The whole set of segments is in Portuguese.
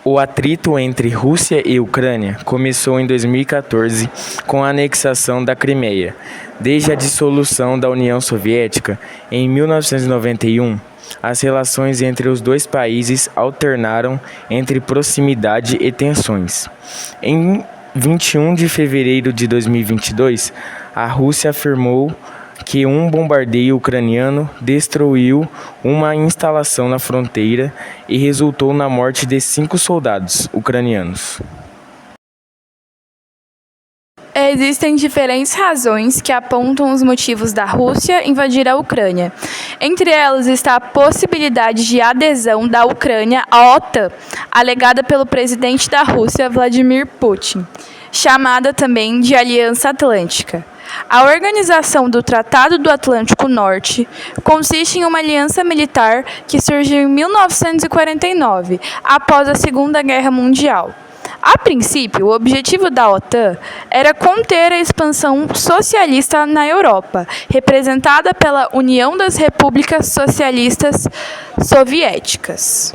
O atrito entre Rússia e Ucrânia começou em 2014 com a anexação da Crimeia. Desde a dissolução da União Soviética, em 1991, as relações entre os dois países alternaram entre proximidade e tensões. Em 21 de fevereiro de 2022, a Rússia afirmou que um bombardeio ucraniano destruiu uma instalação na fronteira e resultou na morte de 5 soldados ucranianos. Existem diferentes razões que apontam os motivos da Rússia invadir a Ucrânia. Entre elas está a possibilidade de adesão da Ucrânia à OTAN, alegada pelo presidente da Rússia, Vladimir Putin, chamada também de Aliança Atlântica. A organização do Tratado do Atlântico Norte consiste em uma aliança militar que surgiu em 1949, após a Segunda Guerra Mundial. A princípio, o objetivo da OTAN era conter a expansão socialista na Europa, representada pela União das Repúblicas Socialistas Soviéticas.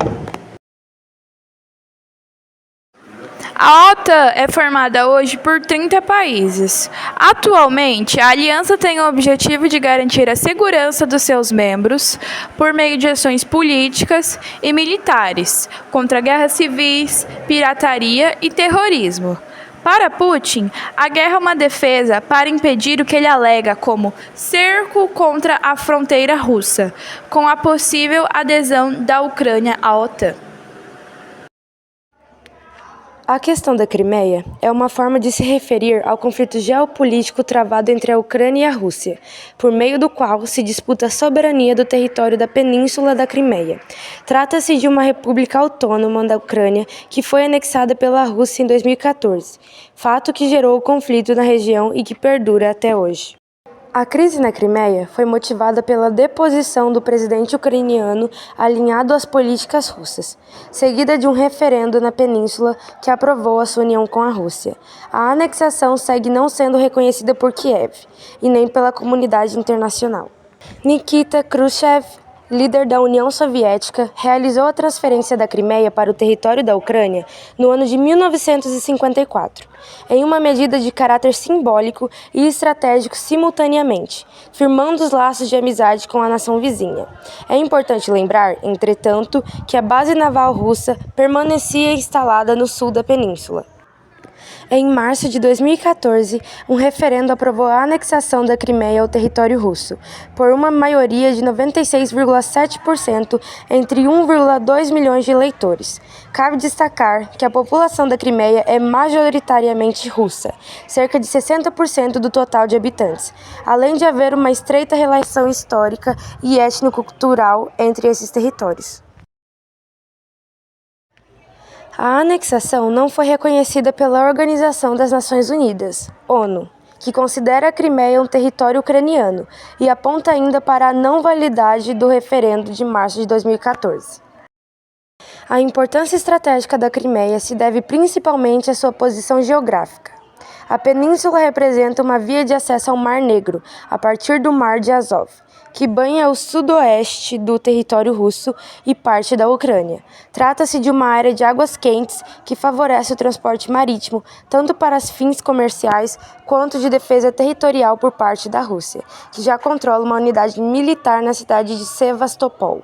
A OTAN é formada hoje por 30 países. Atualmente, a aliança tem o objetivo de garantir a segurança dos seus membros por meio de ações políticas e militares contra guerras civis, pirataria e terrorismo. Para Putin, a guerra é uma defesa para impedir o que ele alega como cerco contra a fronteira russa, com a possível adesão da Ucrânia à OTAN. A questão da Crimeia é uma forma de se referir ao conflito geopolítico travado entre a Ucrânia e a Rússia, por meio do qual se disputa a soberania do território da Península da Crimeia. Trata-se de uma república autônoma da Ucrânia que foi anexada pela Rússia em 2014, fato que gerou o conflito na região e que perdura até hoje. A crise na Crimeia foi motivada pela deposição do presidente ucraniano alinhado às políticas russas, seguida de um referendo na península que aprovou a sua união com a Rússia. A anexação segue não sendo reconhecida por Kiev e nem pela comunidade internacional. Nikita Khrushchev, líder da União Soviética, realizou a transferência da Crimeia para o território da Ucrânia no ano de 1954, em uma medida de caráter simbólico e estratégico simultaneamente, firmando os laços de amizade com a nação vizinha. É importante lembrar, entretanto, que a base naval russa permanecia instalada no sul da península. Em março de 2014, um referendo aprovou a anexação da Crimeia ao território russo, por uma maioria de 96,7% entre 1,2 milhões de eleitores. Cabe destacar que a população da Crimeia é majoritariamente russa, cerca de 60% do total de habitantes, além de haver uma estreita relação histórica e étnico-cultural entre esses territórios. A anexação não foi reconhecida pela Organização das Nações Unidas, ONU, que considera a Crimeia um território ucraniano e aponta ainda para a não validade do referendo de março de 2014. A importância estratégica da Crimeia se deve principalmente à sua posição geográfica. A península representa uma via de acesso ao Mar Negro, a partir do Mar de Azov, que banha o sudoeste do território russo e parte da Ucrânia. Trata-se de uma área de águas quentes que favorece o transporte marítimo, tanto para fins comerciais quanto de defesa territorial por parte da Rússia, que já controla uma unidade militar na cidade de Sevastopol.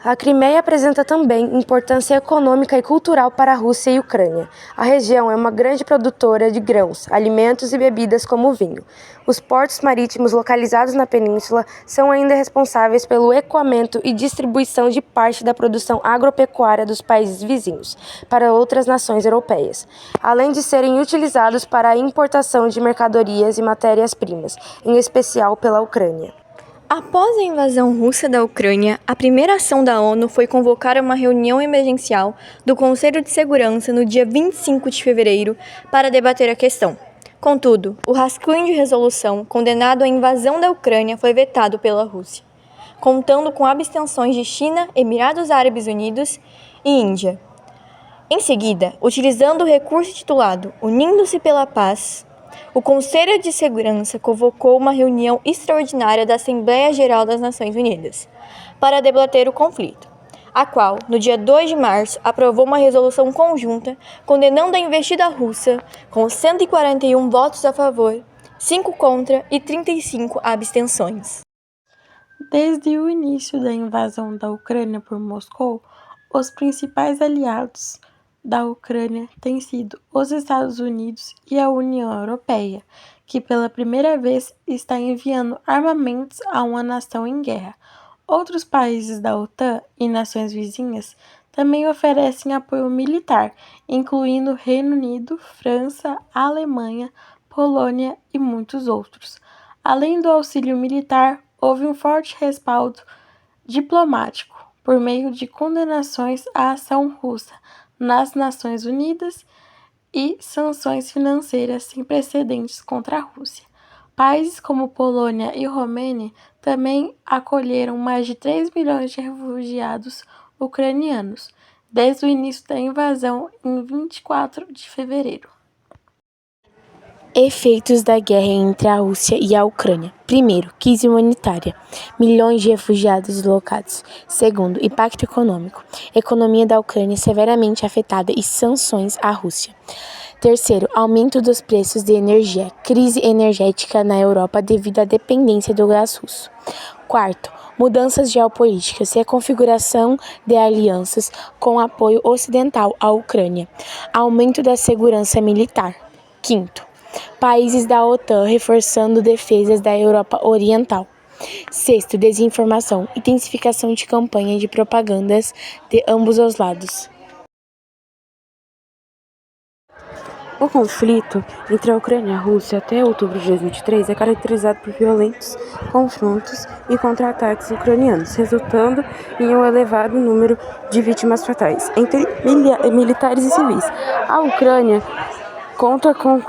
A Crimeia apresenta também importância econômica e cultural para a Rússia e a Ucrânia. A região é uma grande produtora de grãos, alimentos e bebidas como o vinho. Os portos marítimos localizados na península são ainda responsáveis pelo escoamento e distribuição de parte da produção agropecuária dos países vizinhos para outras nações europeias, além de serem utilizados para a importação de mercadorias e matérias-primas, em especial pela Ucrânia. Após a invasão russa da Ucrânia, a primeira ação da ONU foi convocar uma reunião emergencial do Conselho de Segurança no dia 25 de fevereiro para debater a questão. Contudo, o rascunho de resolução condenado à invasão da Ucrânia foi vetado pela Rússia, contando com abstenções de China, Emirados Árabes Unidos e Índia. Em seguida, utilizando o recurso titulado Unindo-se pela Paz, o Conselho de Segurança convocou uma reunião extraordinária da Assembleia Geral das Nações Unidas para debater o conflito. a qual, no dia 2 de março, aprovou uma resolução conjunta condenando a investida russa com 141 votos a favor, 5 contra e 35 abstenções. Desde o início da invasão da Ucrânia por Moscou, os principais aliados da Ucrânia têm sido os Estados Unidos e a União Europeia, que pela primeira vez está enviando armamentos a uma nação em guerra. Outros países da OTAN e nações vizinhas também oferecem apoio militar, incluindo Reino Unido, França, Alemanha, Polônia e muitos outros. Além do auxílio militar, houve um forte respaldo diplomático por meio de condenações à ação russa nas Nações Unidas e sanções financeiras sem precedentes contra a Rússia. Países como Polônia e Romênia também acolheram mais de 3 milhões de refugiados ucranianos desde o início da invasão em 24 de fevereiro. Efeitos da guerra entre a Rússia e a Ucrânia. Primeiro, crise humanitária. Milhões de refugiados deslocados. Segundo, impacto econômico. Economia da Ucrânia severamente afetada e sanções à Rússia. Terceiro, aumento dos preços de energia. Crise energética na Europa devido à dependência do gás russo. Quarto, mudanças geopolíticas e a configuração de alianças com apoio ocidental à Ucrânia. Aumento da segurança militar. Quinto, países da OTAN reforçando defesas da Europa Oriental. Sexto, desinformação, intensificação de campanha de propagandas de ambos os lados. O conflito entre a Ucrânia e a Rússia até outubro de 2023 é caracterizado por violentos confrontos e contra-ataques ucranianos, resultando em um elevado número de vítimas fatais entre militares e civis. A Ucrânia conta com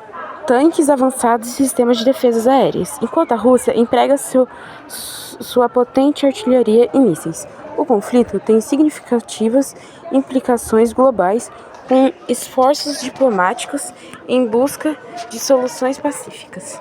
tanques avançados e sistemas de defesas aéreas, enquanto a Rússia emprega sua potente artilharia e mísseis. O conflito tem significativas implicações globais, com esforços diplomáticos em busca de soluções pacíficas.